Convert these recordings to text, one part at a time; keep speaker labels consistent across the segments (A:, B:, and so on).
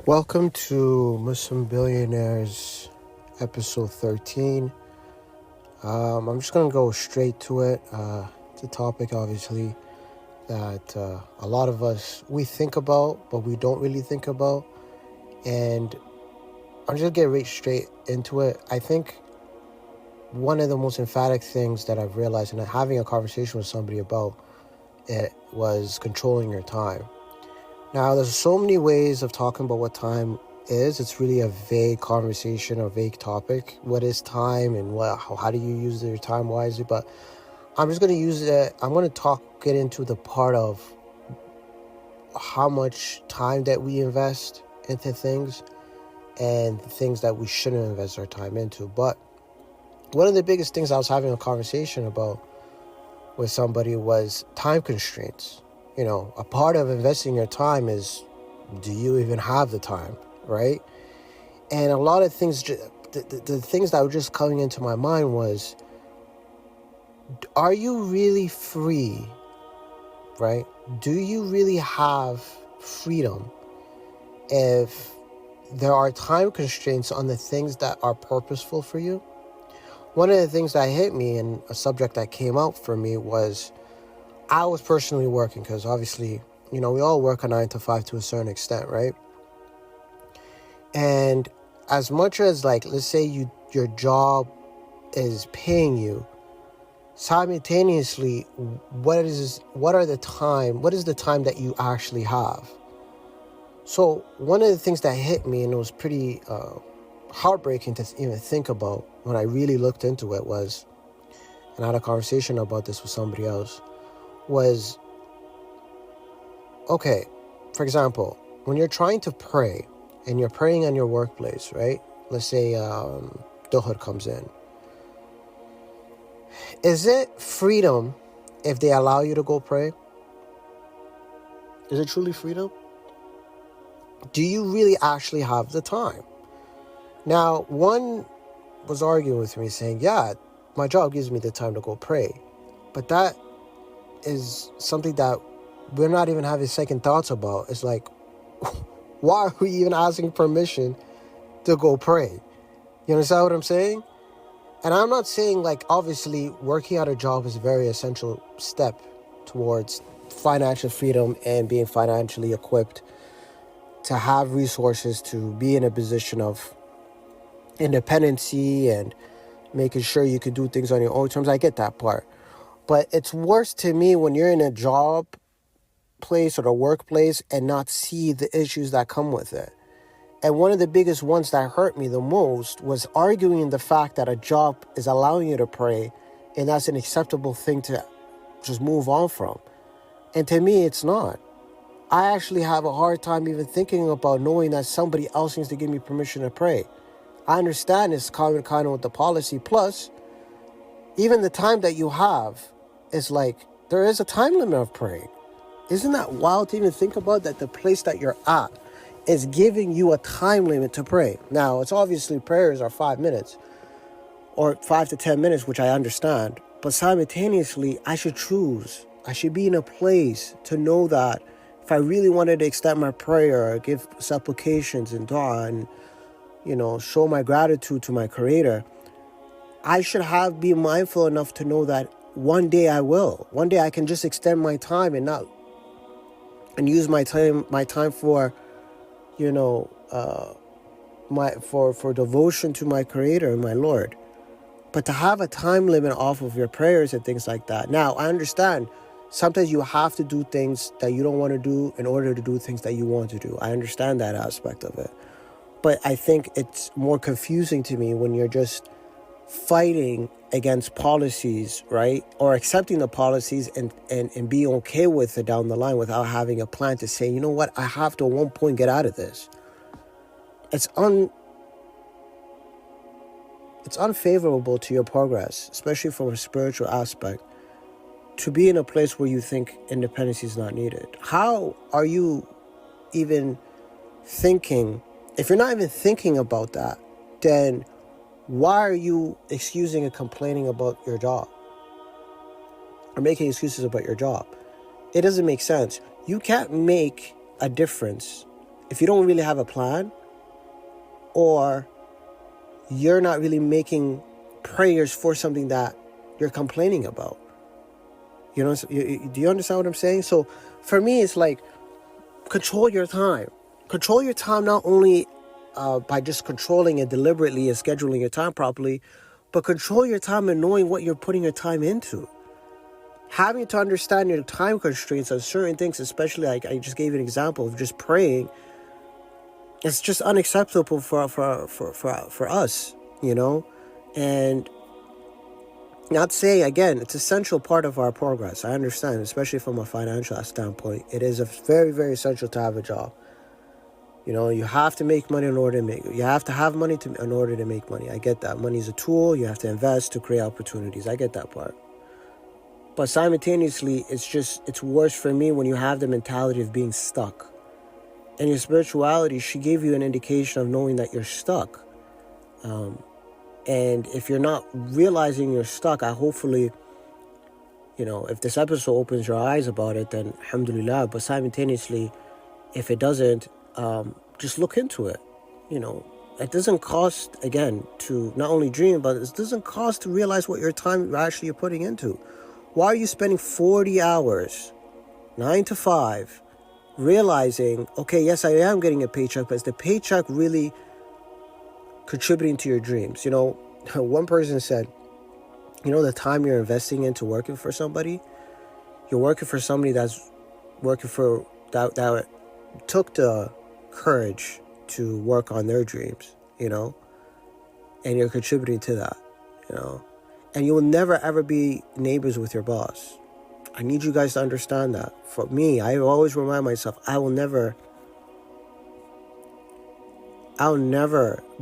A: Welcome to Muslim Billionaires episode 13. I'm just going to go straight to it. It's a topic, obviously, that a lot of us, we think about, but we don't really think about. And I'm just going to get right straight into it. I think one of the most emphatic things that I've realized, and having a conversation with somebody about it, was controlling your time. Now, there's so many ways of talking about what time is. It's really a vague conversation or vague topic. What is time and how do you use your time wisely? But I'm just going to use it. I'm going to get into the part of how much time that we invest into things and the things that we shouldn't invest our time into. But one of the biggest things I was having a conversation about with somebody was time constraints. You know, a part of investing your time is, do you even have the time, right? And a lot of things, the things that were just coming into my mind was, are you really free, right? Do you really have freedom if there are time constraints on the things that are purposeful for you? One of the things that hit me and a subject that came out for me was, I was personally working because obviously, you know, we all work a 9 to 5 to a certain extent, right? And as much as, like, let's say your job is paying you, simultaneously, what is the time that you actually have? So one of the things that hit me, and it was pretty heartbreaking to even think about when I really looked into it, was, and I had a conversation about this with somebody else, was, okay, for example, when you're trying to pray and you're praying in your workplace, right? Let's say Dhuhr comes in. Is it freedom if they allow you to go pray? Is it truly freedom? Do you really actually have the time? Now, one was arguing with me saying, yeah, my job gives me the time to go pray. But that is something that we're not even having second thoughts about. It's like, why are we even asking permission to go pray? You understand what I'm saying? And I'm not saying, like, obviously working at a job is a very essential step towards financial freedom and being financially equipped to have resources to be in a position of independency and making sure you can do things on your own terms. I get that part. But it's worse to me when you're in a job place or a workplace and not see the issues that come with it. And one of the biggest ones that hurt me the most was arguing the fact that a job is allowing you to pray and that's an acceptable thing to just move on from. And to me, it's not. I actually have a hard time even thinking about knowing that somebody else needs to give me permission to pray. I understand it's kind of with the policy. Plus, even the time that you have is like, there is a time limit of praying. Isn't that wild to even think about, that the place that you're at is giving you a time limit to pray? Now, it's obviously prayers are 5 minutes or 5 to 10 minutes, which I understand. But simultaneously, I should be in a place to know that if I really wanted to extend my prayer or give supplications and dua and, you know, show my gratitude to my Creator, I should be mindful enough to know that one day I will. One day I can just extend my time and use my time for, you know, for devotion to my Creator and my Lord. But to have a time limit off of your prayers and things like that. Now, I understand sometimes you have to do things that you don't want to do in order to do things that you want to do. I understand that aspect of it. But I think it's more confusing to me when you're just fighting against policies, right? Or accepting the policies and being okay with it down the line without having a plan to say, you know what, I have to at one point get out of this. It's unfavorable to your progress, especially from a spiritual aspect, to be in a place where you think independence is not needed. How are you even thinking? If you're not even thinking about that, then why are you excusing and complaining about your job or making excuses about your job? It doesn't make sense. You can't make a difference if you don't really have a plan, or you're not really making prayers for something that you're complaining about. You know, do you understand what I'm saying? So for me, it's like, control your time. Control your time not only by just controlling it deliberately and scheduling your time properly, but control your time and knowing what you're putting your time into. Having to understand your time constraints on certain things, especially like I just gave an example of just praying, it's just unacceptable for us, you know? And not say, again, it's an essential part of our progress. I understand, especially from a financial standpoint. It is a very, very essential to have a job. You know, you have to make money in order to make... You have to have money in order to make money. I get that. Money is a tool. You have to invest to create opportunities. I get that part. But simultaneously, it's worse for me when you have the mentality of being stuck. And your spirituality should give you an indication of knowing that you're stuck. And if you're not realizing you're stuck, hopefully, you know, if this episode opens your eyes about it, then alhamdulillah. But simultaneously, if it doesn't, just look into it. You know, it doesn't cost, again, to not only dream, but it doesn't cost to realize what your time you're actually putting into. Why are you spending 40 hours, 9 to 5, realizing, okay, yes, I am getting a paycheck, but is the paycheck really contributing to your dreams? You know, one person said, you know, the time you're investing into working for somebody, you're working for somebody that's working for, that took the courage to work on their dreams, you know, and you're contributing to that, you know, and you will never ever be neighbors with your boss. I need you guys to understand that. For me, I always remind myself, I'll never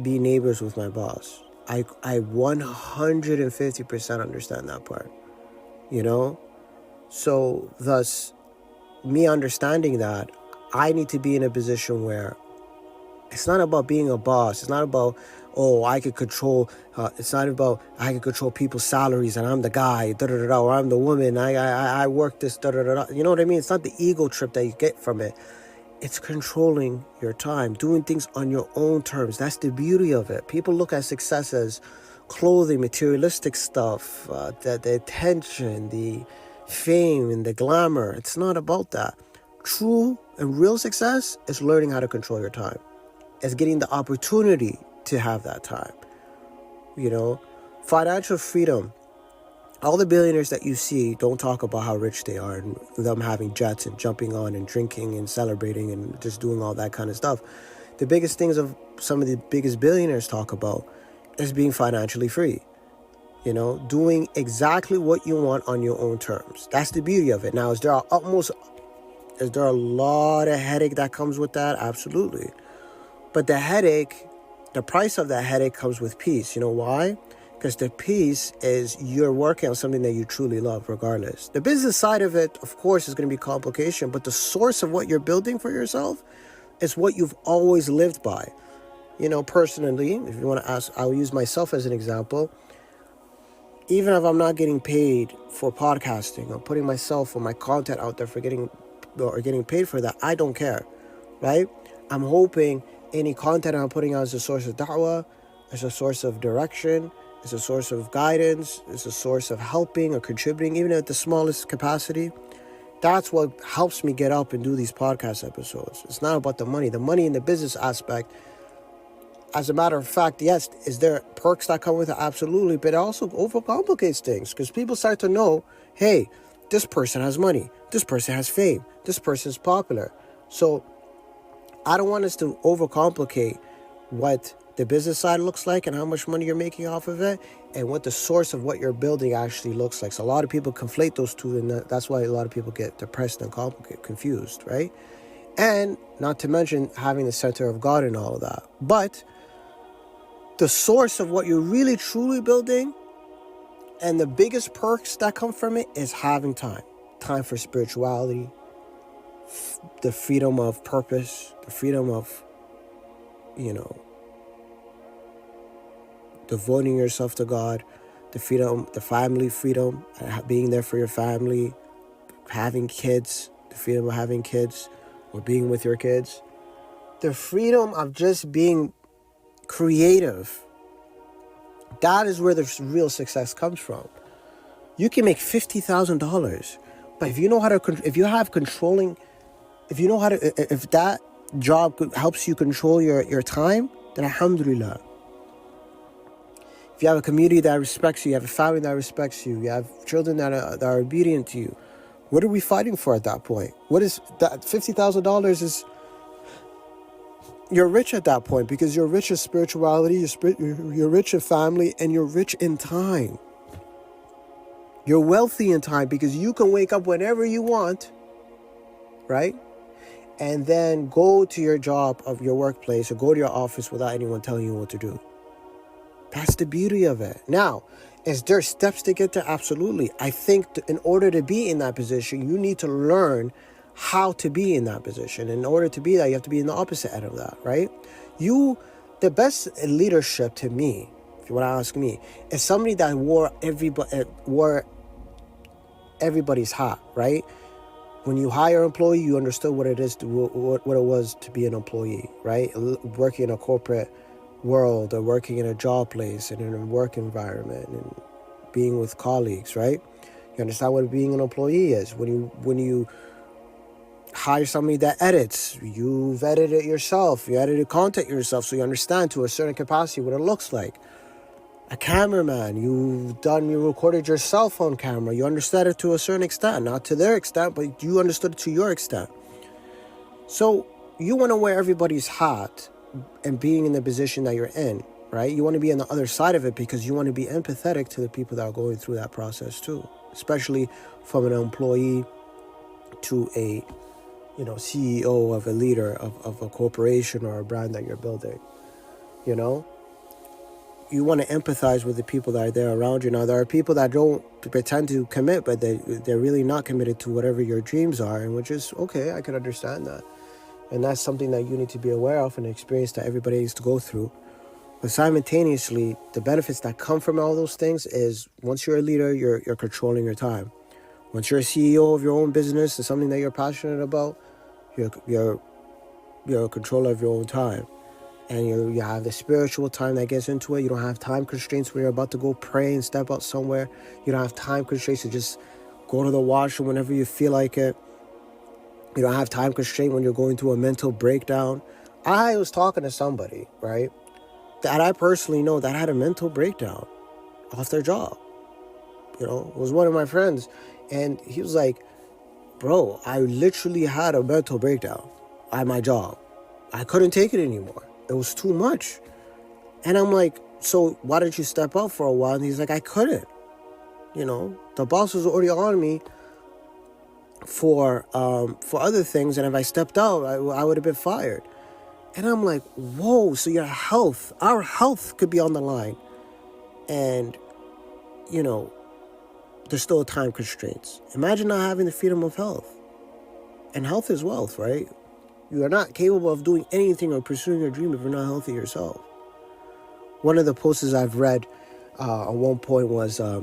A: be neighbors with my boss. I 150% understand that part, you know? So thus, me understanding that, I need to be in a position where it's not about being a boss. It's not about, I could control, it's not about, I can control people's salaries and I'm the guy, or I'm the woman, I work this, You know what I mean? It's not the ego trip that you get from it. It's controlling your time, doing things on your own terms. That's the beauty of it. People look at success as clothing, materialistic stuff, the attention, the fame, and the glamour. It's not about that. True and real success is learning how to control your time. It's getting the opportunity to have that time. You know, financial freedom. All the billionaires that you see don't talk about how rich they are and them having jets and jumping on and drinking and celebrating and just doing all that kind of stuff. The biggest things of some of the biggest billionaires talk about is being financially free. You know, doing exactly what you want on your own terms. That's the beauty of it. Now, is there a lot of headache that comes with that? Absolutely. But the price of that headache comes with peace. You know why? Because the peace is you're working on something that you truly love regardless. The business side of it, of course, is going to be complication, but the source of what you're building for yourself is what you've always lived by. You know, personally, if you want to ask, I'll use myself as an example. Even if I'm not getting paid for podcasting or putting myself or my content out there for getting paid for that, I don't care, right? I'm hoping any content I'm putting out is a source of da'wah, is a source of direction, is a source of guidance, is a source of helping or contributing, even at the smallest capacity. That's what helps me get up and do these podcast episodes. It's not about the money. The money in the business aspect, as a matter of fact, yes, is there perks that come with it? Absolutely. But it also overcomplicates things because people start to know, hey, this person has money. This person has fame. This person is popular. So I don't want us to overcomplicate what the business side looks like and how much money you're making off of it and what the source of what you're building actually looks like. So a lot of people conflate those two, and that's why a lot of people get depressed and confused, right? And not to mention having the center of God and all of that. But the source of what you're really truly building and the biggest perks that come from it is having time for spirituality, the freedom of purpose, the freedom of, you know, devoting yourself to God, the freedom, the family freedom, being there for your family, having kids, the freedom of having kids or being with your kids. the freedom of just being creative, that is where the real success comes from. You can make $50,000, but if you know how to, if you have controlling, if you know how to, if that job helps you control your time, then alhamdulillah. If you have a community that respects you, you have a family that respects you, you have children that are obedient to you, what are we fighting for at that point? What is that? $50,000 is, you're rich at that point, because you're rich in spirituality, you're rich in family, and you're rich in time. You're wealthy in time because you can wake up whenever you want, right? And then go to your job of your workplace or go to your office without anyone telling you what to do. That's the beauty of it. Now, is there steps to get there? Absolutely. I think in order to be in that position, you need to learn how to be in that position. In order to be that, you have to be in the opposite end of that, right? The best leadership to me, if you want to ask me, is somebody that wore everybody's hat, right? When you hire an employee, you understood what it is what it was to be an employee, right? Working in a corporate world or working in a job place and in a work environment and being with colleagues, right? You understand what being an employee is. When you hire somebody that edits, you've edited it yourself, you edited content yourself, so you understand to a certain capacity what it looks like. A cameraman, you recorded yourself on camera, you understood it to a certain extent, not to their extent, but you understood it to your extent. So you want to wear everybody's hat and being in the position that you're in, right? You want to be on the other side of it because you want to be empathetic to the people that are going through that process too, especially from an employee to a CEO of a leader of a corporation or a brand that you're building. You want to empathize with the people that are there around you. Now, there are people that don't pretend to commit, but they're really not committed to whatever your dreams are, and which is okay. I can understand that. And that's something that you need to be aware of, and an experience that everybody needs to go through. But simultaneously, the benefits that come from all those things is once you're a leader, you're controlling your time. Once you're a CEO of your own business, it's something that you're passionate about, you're a controller of your own time. And you have the spiritual time that gets into it. You don't have time constraints when you're about to go pray and step out somewhere. You don't have time constraints to just go to the washroom whenever you feel like it. You don't have time constraint when you're going through a mental breakdown. I was talking to somebody, right, that I personally know that had a mental breakdown off their job. It was one of my friends. And he was like, bro, I literally had a mental breakdown at my job. I couldn't take it anymore. It was too much. And I'm like, so why didn't you step out for a while? And he's like, I couldn't. The boss was already on me for other things. And if I stepped out, I would have been fired. And I'm like, whoa, so our health could be on the line. And, there's still time constraints. Imagine not having the freedom of health. And health is wealth, right? You are not capable of doing anything or pursuing your dream if you're not healthy yourself. One of the posters I've read at one point was there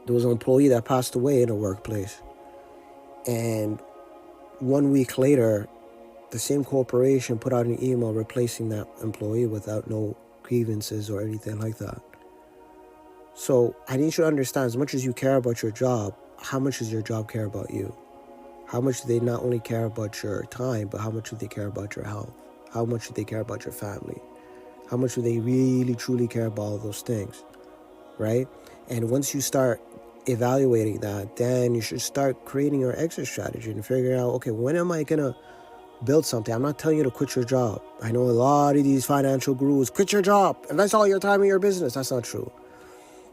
A: was an employee that passed away in a workplace. And 1 week later, the same corporation put out an email replacing that employee without no grievances or anything like that. So I need you to understand, as much as you care about your job, how much does your job care about you? How much do they not only care about your time, but how much do they care about your health? How much do they care about your family? How much do they really, truly care about all those things, right? And once you start evaluating that, then you should start creating your exit strategy and figuring out, okay, when am I going to build something? I'm not telling you to quit your job. I know a lot of these financial gurus, quit your job, invest all your time in your business. That's not true.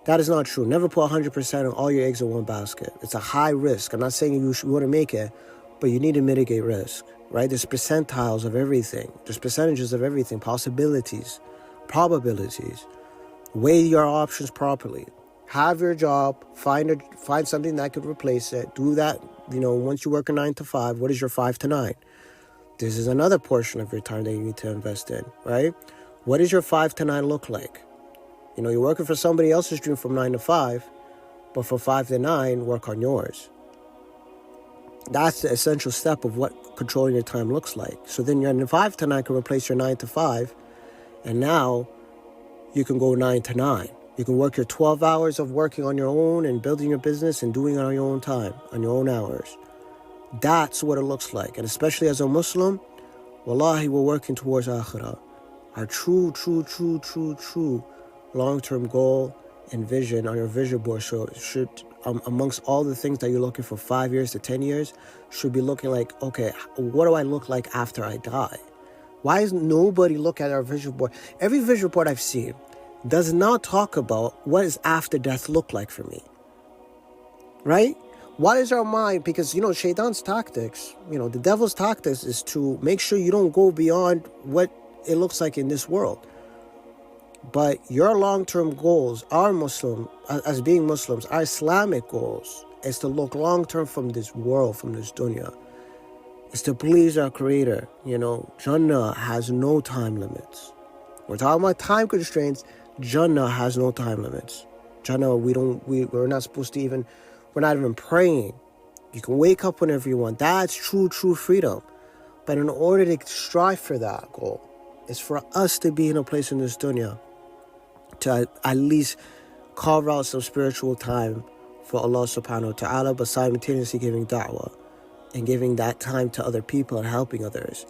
A: That is not true. Never put 100% of all your eggs in one basket. It's a high risk. I'm not saying you want to make it, but you need to mitigate risk, right? There's percentiles of everything. There's percentages of everything, possibilities, probabilities. Weigh your options properly. Have your job, find something that could replace it. Do that, once you work a 9 to 5, what is your 5 to 9? This is another portion of your time that you need to invest in, right? What does your 5 to 9 look like? You're working for somebody else's dream from 9 to 5, but from 5 to 9, work on yours. That's the essential step of what controlling your time looks like. So then your 5 to 9 can replace your 9 to 5. And now you can go 9 to 9. You can work your 12 hours of working on your own and building your business and doing it on your own time, on your own hours. That's what it looks like. And especially as a Muslim, wallahi, we're working towards akhirah. Our true long-term goal and vision on your vision board should amongst all the things that you're looking for 5 years to 10 years, should be looking like, okay, what do I look like after I die? Why is nobody look at our vision board? Every vision board I've seen does not talk about what does after death look like for me, right? Why is our mind? Because, Shaitan's tactics, the devil's tactics is to make sure you don't go beyond what it looks like in this world. But your long-term goals, as being Muslims, our Islamic goals is to look long-term from this world, from this dunya. It's to please our Creator. Jannah has no time limits. We're talking about time constraints. Jannah has no time limits. Jannah, we're not supposed to even, we're not even praying. You can wake up whenever you want. That's true freedom. But in order to strive for that goal, it's for us to be in a place in this dunya to at least carve out some spiritual time for Allah subhanahu wa ta'ala, but simultaneously giving da'wah and giving that time to other people and helping others.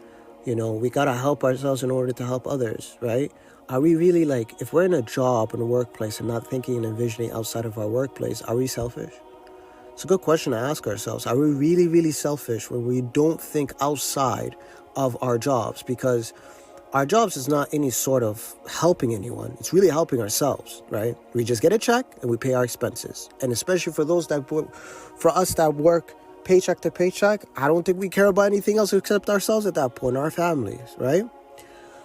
A: We gotta help ourselves in order to help others, right? Are we really if we're in a job, in a workplace, and not thinking and envisioning outside of our workplace, are we selfish? It's a good question to ask ourselves. Are we really, really selfish when we don't think outside of our jobs? Because our jobs is not any sort of helping anyone. It's really helping ourselves, right? We just get a check and we pay our expenses. And especially for us that work paycheck to paycheck, I don't think we care about anything else except ourselves at that point, our families, right?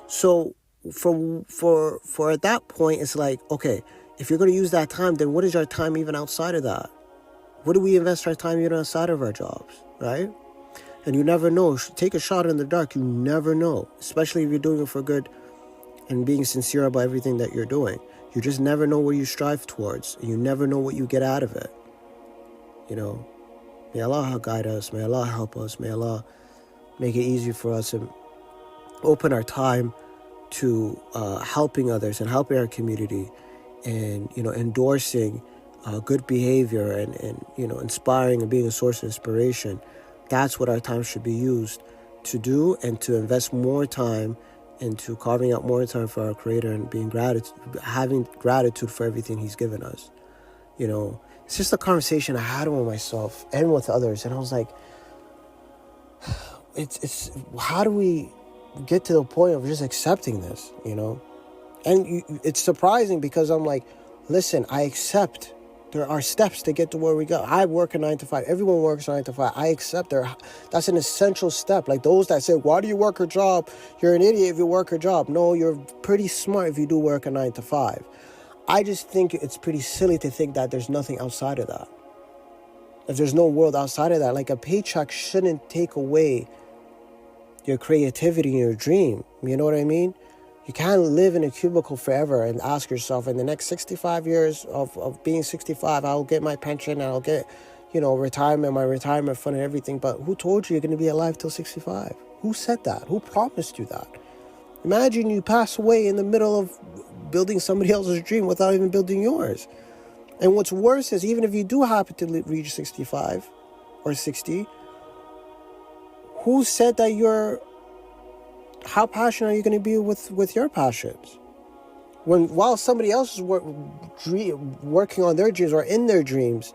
A: So for at that point, it's okay, if you're going to use that time, then what is our time even outside of that? What do we invest our time even outside of our jobs, right? And you never know. Take a shot in the dark. You never know, especially if you're doing it for good and being sincere about everything that you're doing. You just never know where you strive towards. You never know what you get out of it. May Allah guide us. May Allah help us. May Allah make it easy for us and open our time to helping others and helping our community and, endorsing good behavior and inspiring and being a source of inspiration. That's what our time should be used to do, and to invest more time into carving out more time for our Creator and having gratitude for everything He's given us. It's just a conversation I had with myself and with others, and I was like, it's how do we get to the point of just accepting this, And it's surprising because I'm like, listen, I accept. There are steps to get to where we go. I work a 9 to 5. Everyone works a 9 to 5. I accept that's an essential step. Like those that say, why do you work a job? You're an idiot if you work a job. No, you're pretty smart if you do work a 9 to 5. I just think it's pretty silly to think that there's nothing outside of that. If there's no world outside of that, like a paycheck shouldn't take away your creativity and your dream. You know what I mean? You can't live in a cubicle forever and ask yourself, in the next 65 years of being 65, I'll get my pension and I'll get, retirement, my retirement fund and everything. But who told you you're going to be alive till 65? Who said that? Who promised you that? Imagine you pass away in the middle of building somebody else's dream without even building yours. And what's worse is, even if you do happen to reach 65 or 60, who said that how passionate are you going to be with your passions? While somebody else is working on their dreams or in their dreams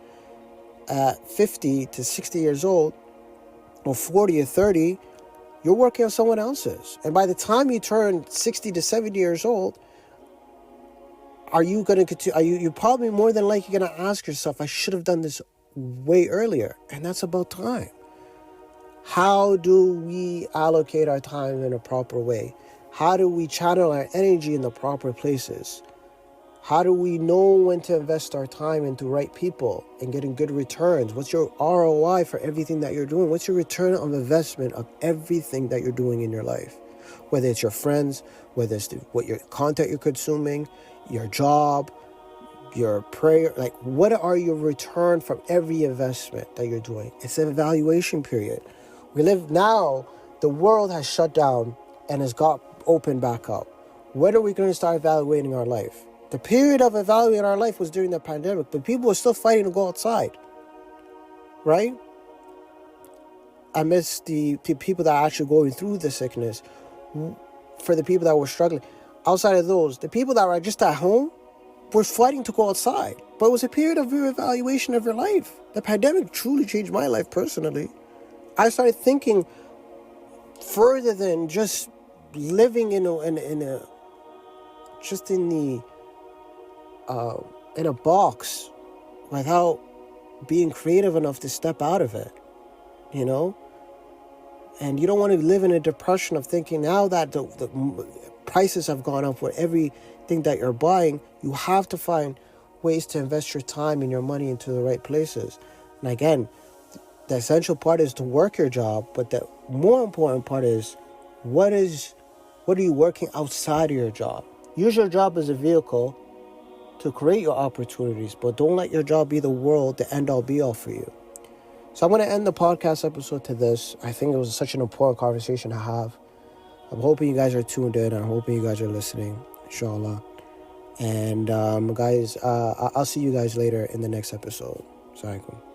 A: at 50 to 60 years old, or 40 or 30, you're working on someone else's. And by the time you turn 60 to 70 years old, are you going to continue? You're probably more than likely going to ask yourself, I should have done this way earlier. And that's about time. How do we allocate our time in a proper way? How do we channel our energy in the proper places? How do we know when to invest our time into right people and getting good returns? What's your ROI for everything that you're doing? What's your return on investment of everything that you're doing in your life? Whether it's your friends, whether it's what your content you're consuming, your job, your prayer, like what are your return from every investment that you're doing? It's an evaluation period. We live now, the world has shut down and has got opened back up. When are we going to start evaluating our life? The period of evaluating our life was during the pandemic, but people were still fighting to go outside, right? I miss the people that are actually going through the sickness. For the people that were struggling, outside of those, the people that were just at home were fighting to go outside. But it was a period of reevaluation of your life. The pandemic truly changed my life personally. I started thinking further than just living in a box without being creative enough to step out of it, you know? And you don't want to live in a depression of thinking now that the prices have gone up for everything that you're buying, you have to find ways to invest your time and your money into the right places. And again, the essential part is to work your job, but the more important part is what are you working outside of your job? Use your job as a vehicle to create your opportunities, but don't let your job be the world, the end-all be-all for you. So I'm going to end the podcast episode to this. I think it was such an important conversation to have. I'm hoping you guys are tuned in. I'm hoping you guys are listening, inshallah. And guys, I'll see you guys later in the next episode. Assalamu alaikum.